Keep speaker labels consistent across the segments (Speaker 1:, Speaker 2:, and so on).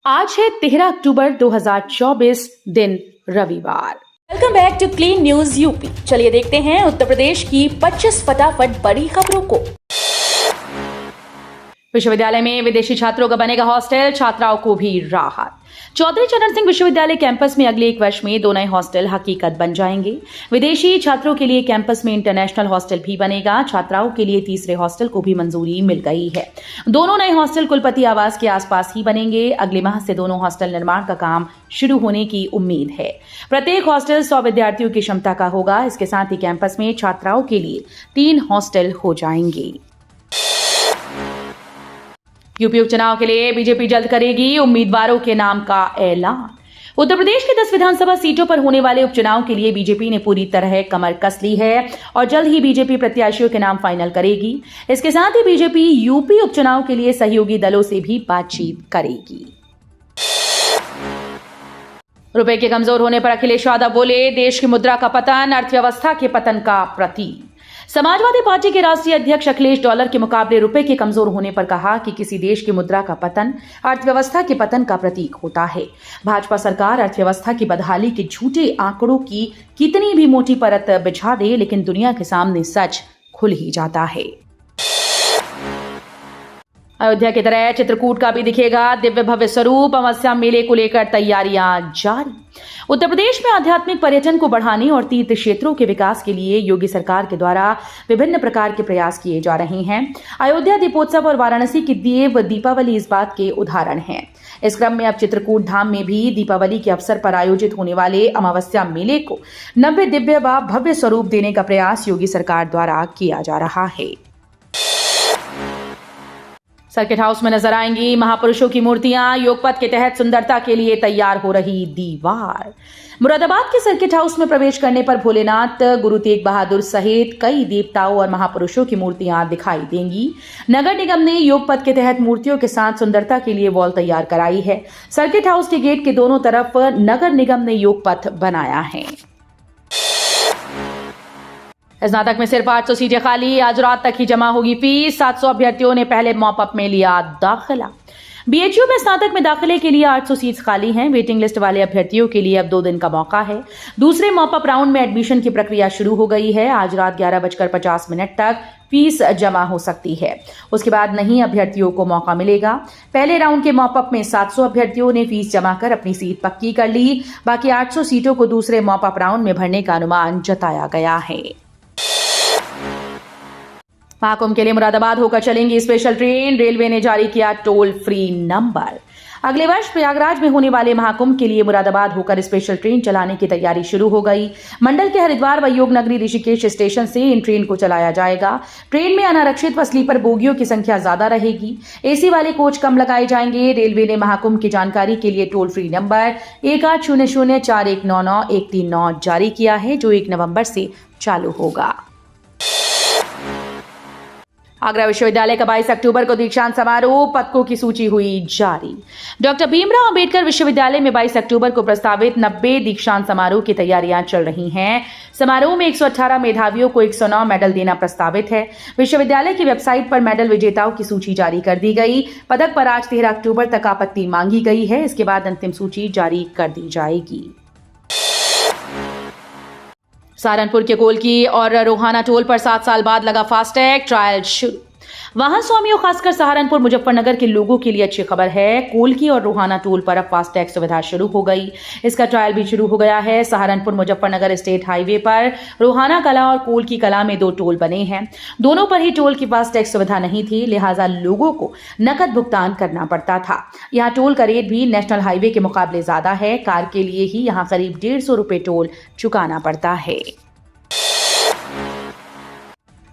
Speaker 1: आज है 13 अक्टूबर 2024 दिन रविवार।
Speaker 2: Welcome back to clean news UP. चलिए देखते हैं उत्तर प्रदेश की 25 फटाफट बड़ी खबरों को।
Speaker 1: विश्वविद्यालय में विदेशी छात्रों का बनेगा हॉस्टल, छात्राओं को भी राहत। चौधरी चरण सिंह विश्वविद्यालय कैंपस में अगले 1 वर्ष में 2 नए हॉस्टल हकीकत बन जाएंगे। विदेशी छात्रों के लिए कैंपस में इंटरनेशनल हॉस्टल भी बनेगा। छात्राओं के लिए तीसरे हॉस्टल को भी मंजूरी मिल गई है। दोनों नए हॉस्टल कुलपति आवास के आसपास ही बनेंगे। अगले माह से दोनों हॉस्टल निर्माण का काम शुरू होने की उम्मीद है। प्रत्येक हॉस्टल 100 विद्यार्थियों की क्षमता का होगा। इसके साथ ही कैंपस में छात्राओं के लिए 3 हॉस्टल हो जाएंगे। यूपी उपचुनाव के लिए बीजेपी जल्द करेगी उम्मीदवारों के नाम का ऐलान। उत्तर प्रदेश की 10 विधानसभा सीटों पर होने वाले उपचुनाव के लिए बीजेपी ने पूरी तरह कमर कस ली है और जल्द ही बीजेपी प्रत्याशियों के नाम फाइनल करेगी। इसके साथ ही बीजेपी यूपी उपचुनाव के लिए सहयोगी दलों से भी बातचीत करेगी। रुपए के कमजोर होने पर अखिलेश यादव बोले, देश की मुद्रा का पतन अर्थव्यवस्था के पतन का प्रतीक। समाजवादी पार्टी के राष्ट्रीय अध्यक्ष अखिलेश डॉलर के मुकाबले रुपए के कमजोर होने पर कहा कि किसी देश की मुद्रा का पतन अर्थव्यवस्था के पतन का प्रतीक होता है। भाजपा सरकार अर्थव्यवस्था की बदहाली के झूठे आंकड़ों की कितनी भी मोटी परत बिछा दे, लेकिन दुनिया के सामने सच खुल ही जाता है। अयोध्या की तरह चित्रकूट का भी दिखेगा दिव्य भव्य स्वरूप। अमावस्या मेले को लेकर तैयारियां जारी। उत्तर प्रदेश में आध्यात्मिक पर्यटन को बढ़ाने और तीर्थ क्षेत्रों के विकास के लिए योगी सरकार के द्वारा विभिन्न प्रकार के प्रयास किए जा रहे हैं। अयोध्या दीपोत्सव और वाराणसी की देव दीपावली इस बात के उदाहरण हैं। इस क्रम में अब चित्रकूट धाम में भी दीपावली के अवसर पर आयोजित होने वाले अमावस्या मेले को नव्य दिव्य व भव्य स्वरूप देने का प्रयास योगी सरकार द्वारा किया जा रहा है। सर्किट हाउस में नजर आएंगी महापुरुषों की मूर्तियां। योगपथ के तहत सुंदरता के लिए तैयार हो रही दीवार। मुरादाबाद के सर्किट हाउस में प्रवेश करने पर भोलेनाथ, गुरु तेग बहादुर सहित कई देवताओं और महापुरुषों की मूर्तियां दिखाई देंगी। नगर निगम ने योगपथ के तहत मूर्तियों के साथ सुंदरता के लिए वॉल तैयार कराई है। सर्किट हाउस के गेट के दोनों तरफ नगर निगम ने योगपथ बनाया है। स्नातक में सिर्फ 800 सीटें खाली। आज रात तक ही जमा होगी फीस। 700 अभ्यर्थियों ने पहले मॉपअप में लिया दाखिला। बीएचयू में स्नातक में दाखिले के लिए 800 सीट्स खाली हैं। वेटिंग लिस्ट वाले अभ्यर्थियों के लिए अब 2 दिन का मौका है। दूसरे मॉपअप राउंड में एडमिशन की प्रक्रिया शुरू हो गई है। आज रात 11:50 तक फीस जमा हो सकती है। उसके बाद नहीं अभ्यर्थियों को मौका मिलेगा। पहले राउंड के मॉपअप में 700 अभ्यर्थियों ने फीस जमा कर अपनी सीट पक्की कर ली। बाकी 800 सीटों को दूसरे मॉपअप राउंड में भरने का अनुमान जताया गया है। महाकुंभ के लिए मुरादाबाद होकर चलेंगी स्पेशल ट्रेन। रेलवे ने जारी किया टोल फ्री नंबर। अगले वर्ष प्रयागराज में होने वाले महाकुंभ के लिए मुरादाबाद होकर स्पेशल ट्रेन चलाने की तैयारी शुरू हो गई। मंडल के हरिद्वार व योगनगरी ऋषिकेश स्टेशन से इन ट्रेन को चलाया जाएगा। ट्रेन में अनारक्षित व स्लीपर बोगियों की संख्या ज्यादा रहेगी। एसी वाले कोच कम लगाए जाएंगे। रेलवे ने महाकुंभ की जानकारी के लिए टोल फ्री नंबर 18004199 जारी किया है, जो 1 नवंबर से चालू होगा। आगरा विश्वविद्यालय का 22 अक्टूबर को दीक्षांत समारोह। पदकों की सूची हुई जारी। डॉक्टर भीमराव अंबेडकर विश्वविद्यालय में 22 अक्टूबर को प्रस्तावित 90 दीक्षांत समारोह की तैयारियां चल रही हैं। समारोह में 118 मेधावियों को 109 मेडल देना प्रस्तावित है। विश्वविद्यालय की वेबसाइट पर मेडल विजेताओं की सूची जारी कर दी गई। पदक पर आज 13 अक्टूबर तक आपत्ति मांगी गई है। इसके बाद अंतिम सूची जारी कर दी जाएगी। सहारनपुर के कोलकी और रोहाना टोल पर 7 साल बाद लगा फास्टैग ट्रायल शुरू। वाहन स्वामियों खासकर सहारनपुर मुजफ्फरनगर के लोगों के लिए अच्छी खबर है। कोलकी और रोहाना टोल पर अब फास्टैग सुविधा शुरू हो गई। इसका ट्रायल भी शुरू हो गया है। सहारनपुर मुजफ्फरनगर स्टेट हाईवे पर रोहाना कला और कोलकी कला में 2 टोल बने हैं। दोनों पर ही टोल की फास्टैग सुविधा नहीं थी, लिहाजा लोगों को नकद भुगतान करना पड़ता था। यहाँ टोल का रेट भी नेशनल हाईवे के मुकाबले ज्यादा है। कार के लिए ही यहाँ करीब 150 रुपए टोल चुकाना पड़ता है।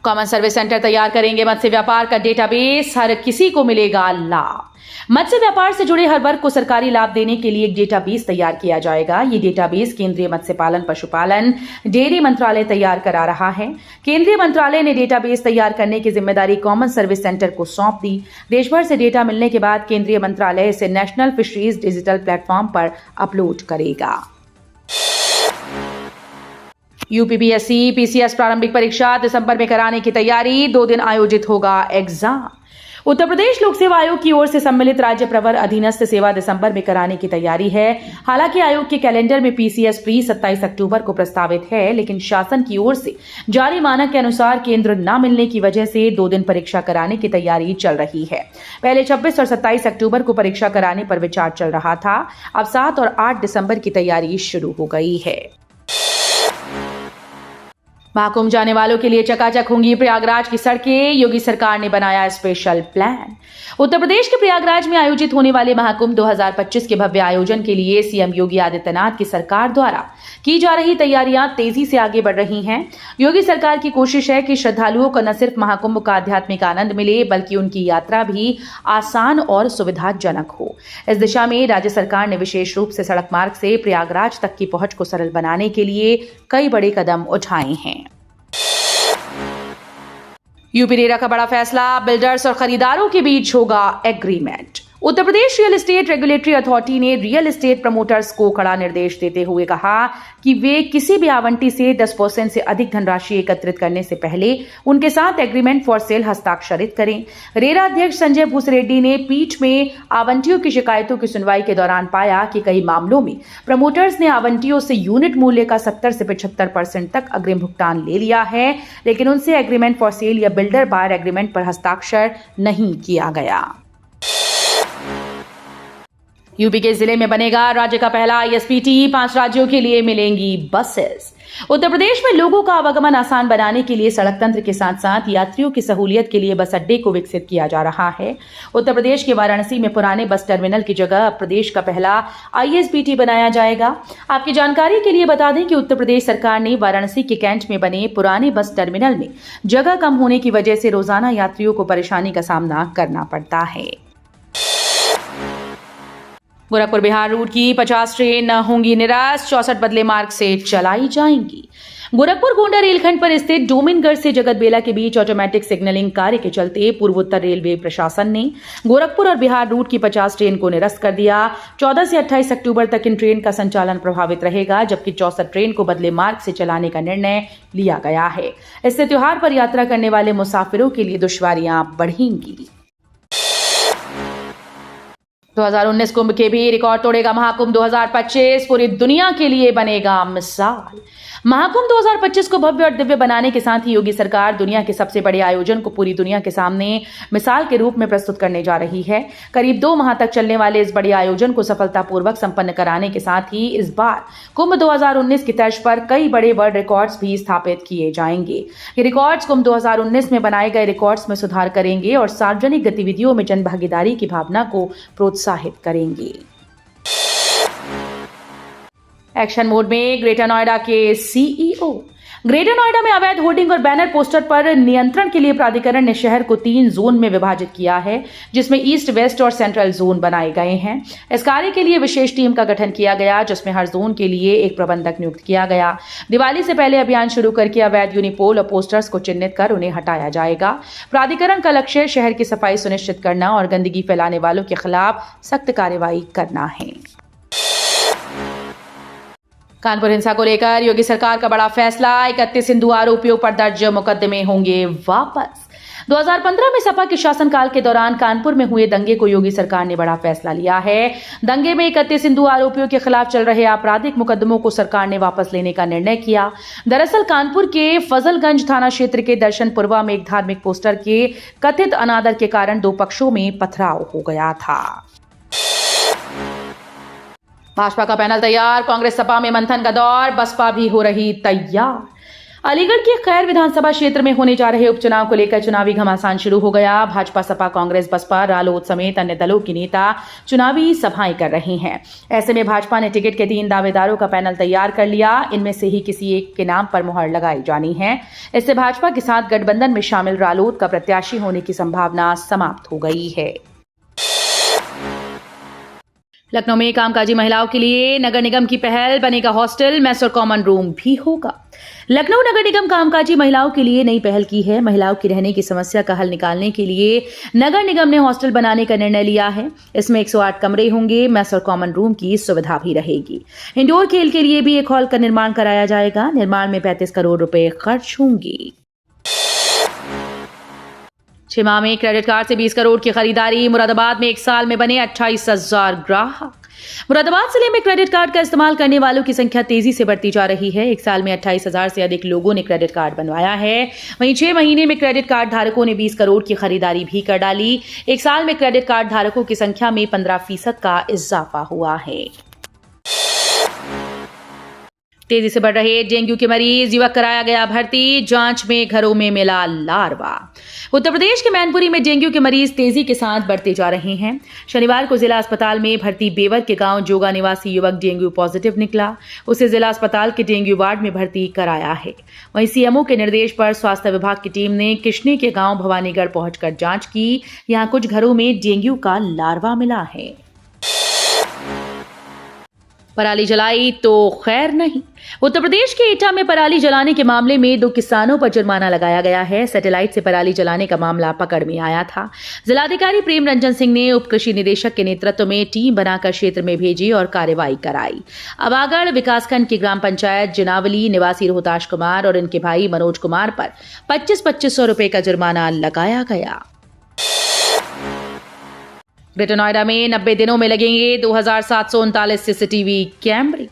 Speaker 1: कॉमन सर्विस सेंटर तैयार करेंगे मत्स्य व्यापार का डेटाबेस। हर किसी को मिलेगा लाभ। मत्स्य व्यापार से जुड़े हर वर्ग को सरकारी लाभ देने के लिए एक डेटाबेस तैयार किया जाएगा। ये डेटाबेस केंद्रीय मत्स्य पालन, पशुपालन, डेयरी मंत्रालय तैयार करा रहा है। केंद्रीय मंत्रालय ने डेटाबेस तैयार करने की जिम्मेदारी कॉमन सर्विस सेंटर को सौंप दी। देश भर से डेटा मिलने के बाद केंद्रीय मंत्रालय इसे नेशनल फिशरीज डिजिटल प्लेटफॉर्म पर अपलोड करेगा। यूपीपीएससी पीसीएस प्रारंभिक परीक्षा दिसंबर में कराने की तैयारी। 2 दिन आयोजित होगा एग्जाम। उत्तर प्रदेश लोक सेवा आयोग की ओर से सम्मिलित राज्य प्रवर अधीनस्थ सेवा दिसंबर में कराने की तैयारी है। हालांकि आयोग के कैलेंडर में पीसीएस प्री 27 अक्टूबर को प्रस्तावित है, लेकिन शासन की ओर से जारी मानक के अनुसार केंद्र न मिलने की वजह से 2 दिन परीक्षा कराने की तैयारी चल रही है। पहले 26 और 27 अक्टूबर को परीक्षा कराने पर विचार चल रहा था। अब 7 और 8 दिसंबर की तैयारी शुरू हो गई है। महाकुंभ जाने वालों के लिए चकाचक होंगी प्रयागराज की सड़कें, योगी सरकार ने बनाया स्पेशल प्लान। उत्तर प्रदेश के प्रयागराज में आयोजित होने वाले महाकुंभ 2025 के भव्य आयोजन के लिए सीएम योगी आदित्यनाथ की सरकार द्वारा की जा रही तैयारियां तेजी से आगे बढ़ रही हैं। योगी सरकार की कोशिश है कि श्रद्धालुओं को न सिर्फ महाकुंभ का आध्यात्मिक आनंद मिले, बल्कि उनकी यात्रा भी आसान और सुविधाजनक हो। इस दिशा में राज्य सरकार ने विशेष रूप से सड़क मार्ग से प्रयागराज तक की पहुंच को सरल बनाने के लिए कई बड़े कदम उठाए हैं। यूपी रेरा का बड़ा फैसला, बिल्डर्स और खरीदारों के बीच होगा agreement. Uttar Pradesh real estate regulatory authority ने रियल एस्टेट प्रमोटर्स को कड़ा निर्देश देते हुए कहा कि वे किसी भी आवंटी से 10% से अधिक धनराशि एकत्रित करने से पहले उनके साथ एग्रीमेंट फॉर सेल हस्ताक्षरित करें। रेरा अध्यक्ष संजय भूसरेड्डी ने पीठ में आवंटियों की शिकायतों की सुनवाई के दौरान पाया कि कई मामलों में प्रमोटर्स ने आवंटियों से यूनिट मूल्य का 70 से 75% तक अग्रिम भुगतान ले लिया है, लेकिन उनसे एग्रीमेंट फॉर सेल या बिल्डर बायर एग्रीमेंट पर हस्ताक्षर नहीं किया गया। यूपी के जिले में बनेगा राज्य का पहला आईएसपीटी, 5 राज्यों के लिए मिलेंगी बसेस। उत्तर प्रदेश में लोगों का आवागमन आसान बनाने के लिए सड़क तंत्र के साथ साथ यात्रियों की सहूलियत के लिए बस अड्डे को विकसित किया जा रहा है। उत्तर प्रदेश के वाराणसी में पुराने बस टर्मिनल की जगह अब प्रदेश का पहला आईएसपीटी बनाया जाएगा। आपकी जानकारी के लिए बता दें कि उत्तर प्रदेश सरकार ने वाराणसी के कैंट में बने पुराने बस टर्मिनल में जगह कम होने की वजह से रोजाना यात्रियों को परेशानी का सामना करना पड़ता है। गोरखपुर बिहार रूट की 50 ट्रेन होंगी निरस्त, 64 बदले मार्ग से चलाई जाएंगी। गोरखपुर गोंडा रेलखंड पर स्थित डोमिनगढ़ से जगतबेला के बीच ऑटोमेटिक सिग्नलिंग कार्य के चलते पूर्वोत्तर रेलवे प्रशासन ने गोरखपुर और बिहार रूट की 50 ट्रेन को निरस्त कर दिया। 14 से 28 अक्टूबर तक इन ट्रेन का संचालन प्रभावित रहेगा, जबकि 64 ट्रेन को बदले मार्ग से चलाने का निर्णय लिया गया है। इससे त्योहार पर यात्रा करने वाले मुसाफिरों के लिए दुश्वारियां बढ़ेंगी। 2019 कुंभ के भी रिकॉर्ड तोड़ेगा महाकुंभ 2025, पूरी दुनिया के लिए बनेगा मिसाल। महाकुंभ 2025 को भव्य और दिव्य बनाने के साथ ही योगी सरकार दुनिया के सबसे बड़े आयोजन को पूरी दुनिया के सामने मिसाल के रूप में प्रस्तुत करने जा रही है। करीब 2 माह तक चलने वाले इस बड़े आयोजन को सफलतापूर्वक संपन्न कराने के साथ ही इस बार कुंभ 2019 की तर्ज पर कई बड़े वर्ल्ड रिकॉर्ड्स भी स्थापित किए जाएंगे। ये रिकॉर्ड्स कुंभ 2019 में बनाए गए रिकॉर्ड्स में सुधार करेंगे और सार्वजनिक गतिविधियों में जन भागीदारी की भावना को प्रोत्साहित करेंगे। एक्शन मोड में ग्रेटर नोएडा के सीईओ। ग्रेटर नोएडा में अवैध होर्डिंग और बैनर पोस्टर पर नियंत्रण के लिए प्राधिकरण ने शहर को 3 जोन में विभाजित किया है, जिसमें ईस्ट, वेस्ट और सेंट्रल जोन बनाए गए हैं। इस कार्य के लिए विशेष टीम का गठन किया गया, जिसमें हर जोन के लिए एक प्रबंधक नियुक्त किया गया। दिवाली से पहले अभियान शुरू करके अवैध यूनिपोल और पोस्टर्स को चिन्हित कर उन्हें हटाया जाएगा। प्राधिकरण का लक्ष्य शहर की सफाई सुनिश्चित करना और गंदगी फैलाने वालों के खिलाफ सख्त कार्रवाई करना है। कानपुर हिंसा को लेकर योगी सरकार का बड़ा फैसला, 31 हिंदू आरोपियों पर दर्ज मुकदमे होंगे वापस। 2015 में सपा के शासनकाल के दौरान कानपुर में हुए दंगे को योगी सरकार ने बड़ा फैसला लिया है। दंगे में 31 हिंदू आरोपियों के खिलाफ चल रहे आपराधिक मुकदमों को सरकार ने वापस लेने का निर्णय किया। दरअसल कानपुर के फजलगंज थाना क्षेत्र के दर्शनपुरवा में एक धार्मिक पोस्टर के कथित अनादर के कारण 2 पक्षों में पथराव हो गया था। भाजपा का पैनल तैयार, कांग्रेस सपा में मंथन का दौर, बसपा भी हो रही तैयार। अलीगढ़ के खैर विधानसभा क्षेत्र में होने जा रहे उपचुनाव को लेकर चुनावी घमासान शुरू हो गया। भाजपा, सपा, कांग्रेस, बसपा, रालोद समेत अन्य दलों के नेता चुनावी सभाएं कर रहे हैं। ऐसे में भाजपा ने टिकट के 3 दावेदारों का पैनल तैयार कर लिया। इनमें से ही किसी एक के नाम पर मुहर लगाई जानी है। इससे भाजपा के साथ गठबंधन में शामिल रालोद का प्रत्याशी होने की संभावना समाप्त हो गई है। लखनऊ में कामकाजी महिलाओं के लिए नगर निगम की पहल, बनेगा हॉस्टल, मेस और कॉमन रूम भी होगा। लखनऊ नगर निगम कामकाजी महिलाओं के लिए नई पहल की है। महिलाओं की रहने की समस्या का हल निकालने के लिए नगर निगम ने हॉस्टल बनाने का निर्णय लिया है। इसमें 108 कमरे होंगे, मेस और कॉमन रूम की सुविधा भी रहेगी। इंडोर खेल के लिए भी एक हॉल का निर्माण कराया जाएगा। निर्माण में 35 करोड़ रुपए खर्च होंगे। शिमा में क्रेडिट कार्ड से 20 करोड़ की खरीदारी। मुरादाबाद में एक साल में बने 28,000 ग्राहक। मुरादाबाद जिले में क्रेडिट कार्ड का इस्तेमाल करने वालों की संख्या तेजी से बढ़ती जा रही है। एक साल में 28,000 से अधिक लोगों ने क्रेडिट कार्ड बनवाया है। वहीं 6 महीने में क्रेडिट कार्ड धारकों ने 20 करोड़ की खरीदारी भी कर डाली। एक साल में क्रेडिट कार्ड धारकों की संख्या में 15% का इजाफा हुआ है। तेजी से बढ़ रहे डेंगू के मरीज, युवक कराया गया भर्ती, जांच में घरों में मिला लार्वा। उत्तर प्रदेश के मैनपुरी में डेंगू के मरीज तेजी के साथ बढ़ते जा रहे हैं। शनिवार को जिला अस्पताल में भर्ती बेवर के गांव जोगा निवासी युवक डेंगू पॉजिटिव निकला। उसे जिला अस्पताल के डेंगू वार्ड में भर्ती कराया है। वहीं सीएमओ के निर्देश पर स्वास्थ्य विभाग की टीम ने किशनी के गांव भवानीगढ़ पहुंचकर जांच की। यहां कुछ घरों में डेंगू का लार्वा मिला है। पराली जलाई तो खैर नहीं। उत्तर प्रदेश के एटा में पराली जलाने के मामले में 2 किसानों पर जुर्माना लगाया गया है। सैटेलाइट से पराली जलाने का मामला पकड़ में आया था। जिलाधिकारी प्रेम रंजन सिंह ने उप कृषि निदेशक के नेतृत्व में टीम बनाकर क्षेत्र में भेजी और कार्रवाई कराई। अबागढ़ विकासखंड की ग्राम पंचायत जिनावली निवासी रोहताश कुमार और इनके भाई मनोज कुमार पर 2500 रुपए का जुर्माना लगाया गया। ग्रेटर नोएडा में 90 दिनों में लगेंगे 2739 सीसीटीवी कैमरे।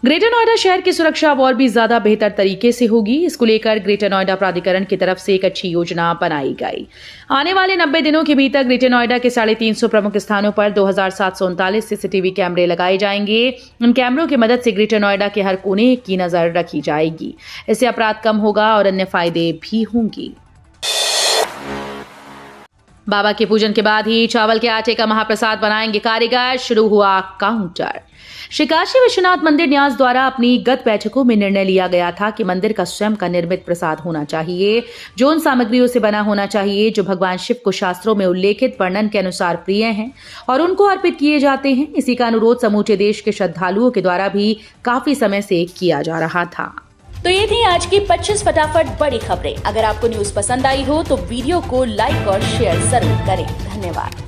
Speaker 1: ग्रेटर नोएडा शहर की सुरक्षा और भी ज्यादा बेहतर तरीके से होगी। इसको लेकर ग्रेटर नोएडा प्राधिकरण की तरफ से एक अच्छी योजना बनाई गई। आने वाले 90 दिनों के भीतर ग्रेटर नोएडा के 350 प्रमुख स्थानों पर 2739 सीसीटीवी कैमरे लगाए जाएंगे। इन कैमरों की मदद से ग्रेटर नोएडा के हर कोने की नजर रखी जाएगी। इससे अपराध कम होगा और अन्य फायदे भी होंगे। बाबा के पूजन के बाद ही चावल के आटे का महाप्रसाद बनाएंगे कारीगर। शुरू हुआ काउंटर। श्री काशी विश्वनाथ मंदिर न्यास द्वारा अपनी गत बैठकों में निर्णय लिया गया था कि मंदिर का स्वयं का निर्मित प्रसाद होना चाहिए, जो उन सामग्रियों से बना होना चाहिए जो भगवान शिव को शास्त्रों में उल्लेखित वर्णन के अनुसार प्रिय हैं और उनको अर्पित किए जाते हैं। इसी का अनुरोध समूचे देश के श्रद्धालुओं के द्वारा भी काफी समय से किया जा रहा था।
Speaker 2: तो ये थी आज की 25 फटाफट बड़ी खबरें। अगर आपको न्यूज पसंद आई हो तो वीडियो को लाइक और शेयर जरूर करें। धन्यवाद।